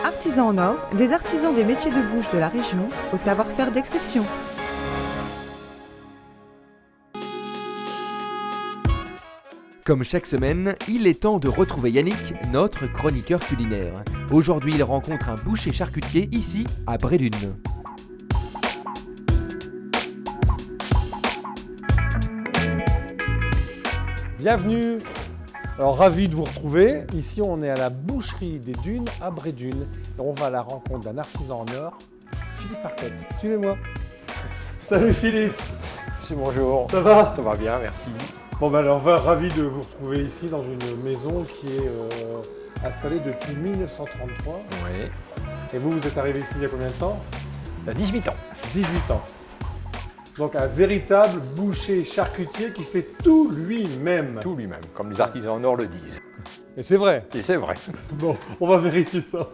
Artisans en or, des artisans des métiers de bouche de la région, au savoir-faire d'exception. Comme chaque semaine, il est temps de retrouver Yannick, notre chroniqueur culinaire. Aujourd'hui, il rencontre un boucher charcutier ici, à Brédune. Bienvenue. Alors ravi de vous retrouver. Ici on est à la boucherie des Dunes à Brédune. Et on va à la rencontre d'un artisan en or, Philippe Marcotte. Suivez-moi. Salut Philippe. Bonjour. Ça va? Ça va bien, merci. Bon ben alors ravi de vous retrouver ici dans une maison qui est installée depuis 1933. Oui. Et vous êtes arrivé ici il y a combien de temps? Il a 18 ans. 18 ans. Donc un véritable boucher charcutier qui fait tout lui-même. Tout lui-même, comme les artisans en or le disent. Et c'est vrai. Et c'est vrai. Bon, on va vérifier ça.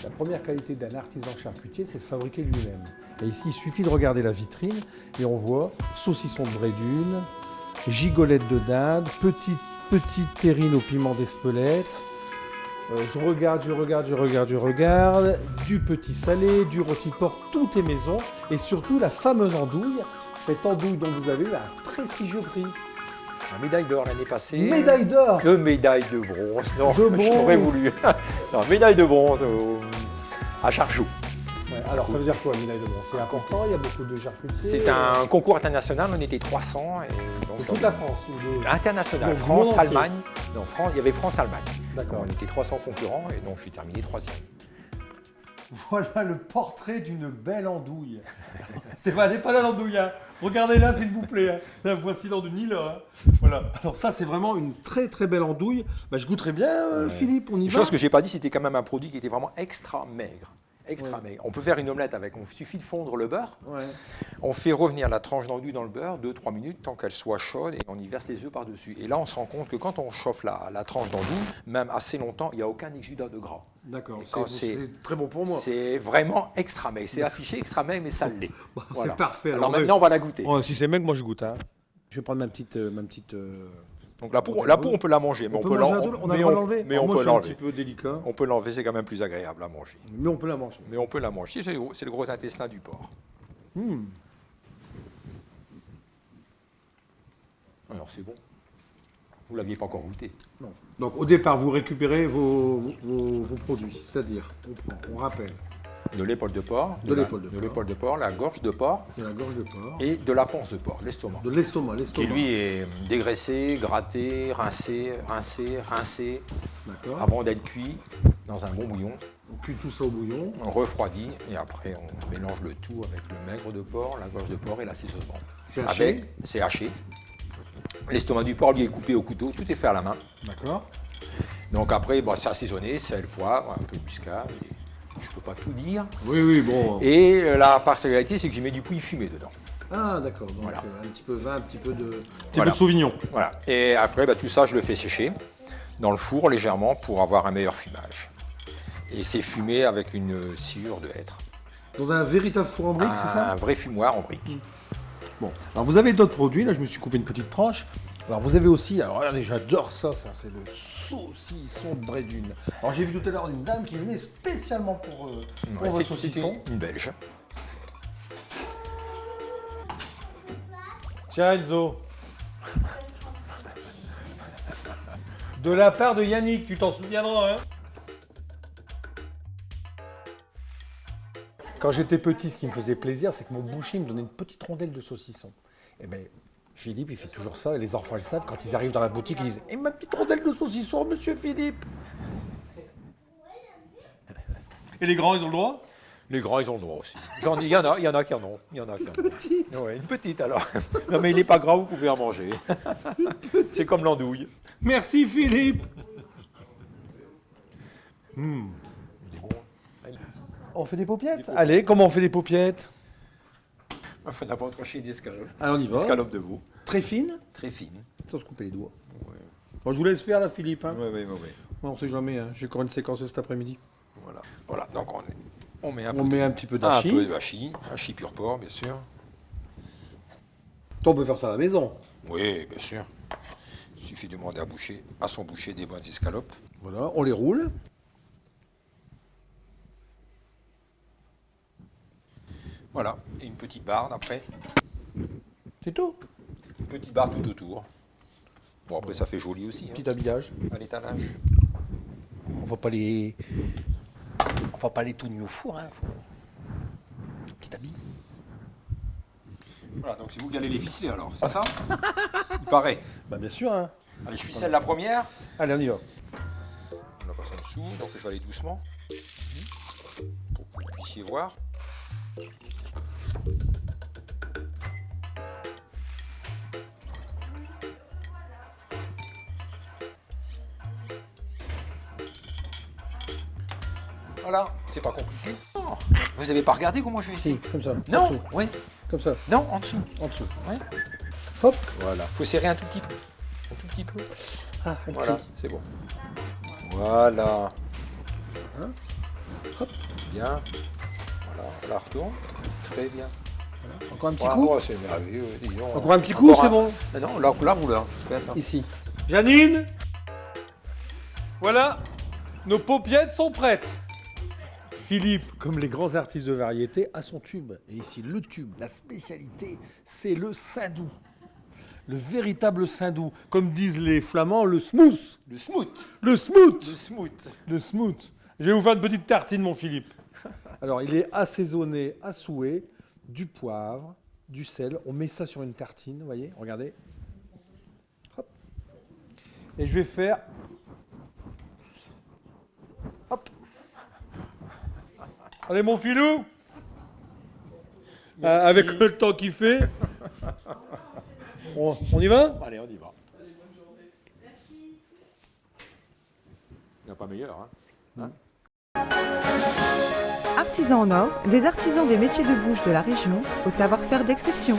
La première qualité d'un artisan charcutier, c'est de fabriquer lui-même. Et ici, il suffit de regarder la vitrine et on voit saucisson de Brédune, gigolette de dinde, petite terrine au piment d'Espelette. Je regarde, du petit salé, du rôti de porc, tout est maison. Et surtout la fameuse andouille, cette andouille dont vous avez eu un prestigieux prix. La médaille d'or l'année passée. Médaille d'or! Deux médailles de bronze. Non, De bronze. j'aurais voulu. Non, médaille de bronze à Charjoux. Ouais, alors ça veut dire quoi, médaille de bronze? C'est important, il y a beaucoup de charcutiers. C'est un concours international, on était 300. Et donc, De toute la France ou de... International, Donc, France, monde entier. Allemagne. Non, France, il y avait France-Allemagne. D'accord. On était 300 concurrents et donc je suis terminé 3e. Voilà le portrait d'une belle andouille. C'est pas, elle n'est pas là l'andouille, hein. Regardez-la s'il vous plaît. Hein. La voici dans de Nîmes. Voilà. Alors ça c'est vraiment une très très belle andouille. Bah, je goûterais bien, Philippe, on y Une va. chose que j'ai pas dit, c'était quand même un produit qui était vraiment extra maigre. Extra maigre. On peut faire une omelette avec, il suffit de fondre le beurre. Ouais. On fait revenir la tranche d'andouille dans le beurre 2-3 minutes tant qu'elle soit chaude et on y verse les œufs par-dessus. Et là, on se rend compte que quand on chauffe la tranche d'andouille, même assez longtemps, il n'y a aucun exudat de gras. D'accord, Et quand c'est très bon pour moi. C'est vraiment extra maigre. C'est affiché extra maigre, mais ça l'est. Voilà. C'est parfait. Alors maintenant, on va la goûter. Si c'est maigre, moi je goûte. Hein. Je vais prendre ma petite. Donc la peau, on peut la manger, mais on peut l'enlever. On a le droit de l'enlever. Mais on Moi, peut c'est un l'enlever. petit peu délicat. On peut l'enlever, c'est quand même plus agréable à manger. Mais on peut la manger. Mais on peut la manger. C'est le gros intestin du porc. Alors c'est bon. Vous ne l'aviez pas encore goûté. Non. Donc au départ, vous récupérez vos produits, c'est-à-dire, on rappelle, De l'épaule de porc, De l'épaule de porc. l'épaule de porc, la gorge de porc de la gorge de porc, et de la panse de porc, l'estomac. de l'estomac, Qui lui est dégraissé, gratté, rincé, D'accord. avant d'être cuit dans un bon bouillon. On cuit tout ça au bouillon. On refroidit et après on mélange le tout avec le maigre de porc, la gorge de porc et l'assaisonnement. C'est haché. C'est haché. L'estomac du porc, lui, est coupé au couteau, tout est fait à la main. D'accord. Donc après, c'est assaisonné, sel, poivre, un peu de muscade. Je ne peux pas tout dire. Oui, bon. Et la particularité, c'est que j'y mets du pouille fumé dedans. Ah, d'accord. Donc Voilà. un petit peu vin, un petit peu de. Voilà. de Sauvignon. Voilà. Et après, tout ça, je le fais sécher dans le four légèrement pour avoir un meilleur fumage. Et c'est fumé avec une sciure de hêtre. Dans un véritable four en brique, c'est ça? Un vrai fumoir en brique. Bon. Alors vous avez d'autres produits. Là, je me suis coupé une petite tranche. Alors vous avez aussi, alors regardez, j'adore ça, c'est le saucisson de Brédune. Alors j'ai vu tout à l'heure une dame qui venait spécialement pour Ouais, votre c'est saucisson. une Belge. Tiens Enzo. De la part de Yannick, tu t'en souviendras, hein? Quand j'étais petit, ce qui me faisait plaisir, c'est que mon boucher me donnait une petite rondelle de saucisson. Et bien, Philippe, il fait toujours ça, et les enfants le savent, quand ils arrivent dans la boutique, ils disent « Et ma petite rondelle de saucisson, monsieur Philippe ?» Et les grands, ils ont le droit? Les grands, ils ont le droit aussi. Il y en a qui en ont. Petite. Ouais, une petite alors. Non mais il n'est pas gras, vous pouvez en manger. C'est comme l'andouille. Merci Philippe. Il est bon. On fait des paupiettes? Allez, comment on fait des paupiettes? Enfin, n'importe quoi chez d'escalope. Allez, on y va. Escalope de veau. Très fine, Très fine. sans se couper les doigts. Ouais. Bon, je vous laisse faire là, Philippe. Hein. Ouais. Ouais, on sait jamais, hein. J'ai encore une séquence cet après-midi. Voilà. Donc on met un On met un petit peu un peu d'hachis. de hachis pur porc, bien sûr. On peut faire ça à la maison. Oui, bien sûr. Il suffit de demander à son boucher des bonnes escalopes. Voilà, on les roule. Voilà, et une petite barre après. C'est tout. Une petite barre tout autour. Bon, après, ça fait joli aussi. Petit habillage. À l'étalage. On va pas les tout mis au four. Hein. Petit habit. Voilà, donc c'est vous qui allez les ficeler alors, c'est ça? Il paraît. Bah bien sûr. Hein. Allez, je ficelle la première. Allez, on y va. On la passe en dessous, donc je vais aller doucement. Pour que vous puissiez voir. Voilà, c'est pas compliqué. Non. Vous avez pas regardé comment je vais Si, faire? comme ça. En Non, dessous. ouais, Comme ça. non, en dessous. En dessous. Ouais. Hop. Voilà. Faut serrer un tout petit peu. Un tout petit peu. Ah, un Voilà, cri. c'est bon. Voilà. Hein. Hop. Bien. Voilà, on la retourne. Très bien. Encore un petit Voilà. coup. Oh, c'est merveilleux. Dis donc. Encore un petit coup, Encore c'est un. bon. Ah non, là vous là. Faites, là. Ici. Janine. Voilà. Nos paupiettes sont prêtes. Philippe, comme les grands artistes de variété, a son tube. Et ici, le tube, la spécialité, c'est le Sindou. Le véritable Sindou. Comme disent les Flamands, le smooth. Le smooth. Le smooth. Le smooth. Le smooth. Je vais vous faire une petite tartine, mon Philippe. Alors, il est assaisonné à souhait, du poivre, du sel. On met ça sur une tartine, vous voyez, regardez. Hop. Et je vais faire... Hop. Allez, mon filou. Avec le temps qu'il fait. On y va? Allez, on y va. Il n'y a pas meilleur, hein. Artisans en or, des artisans des métiers de bouche de la région, au savoir-faire d'exception.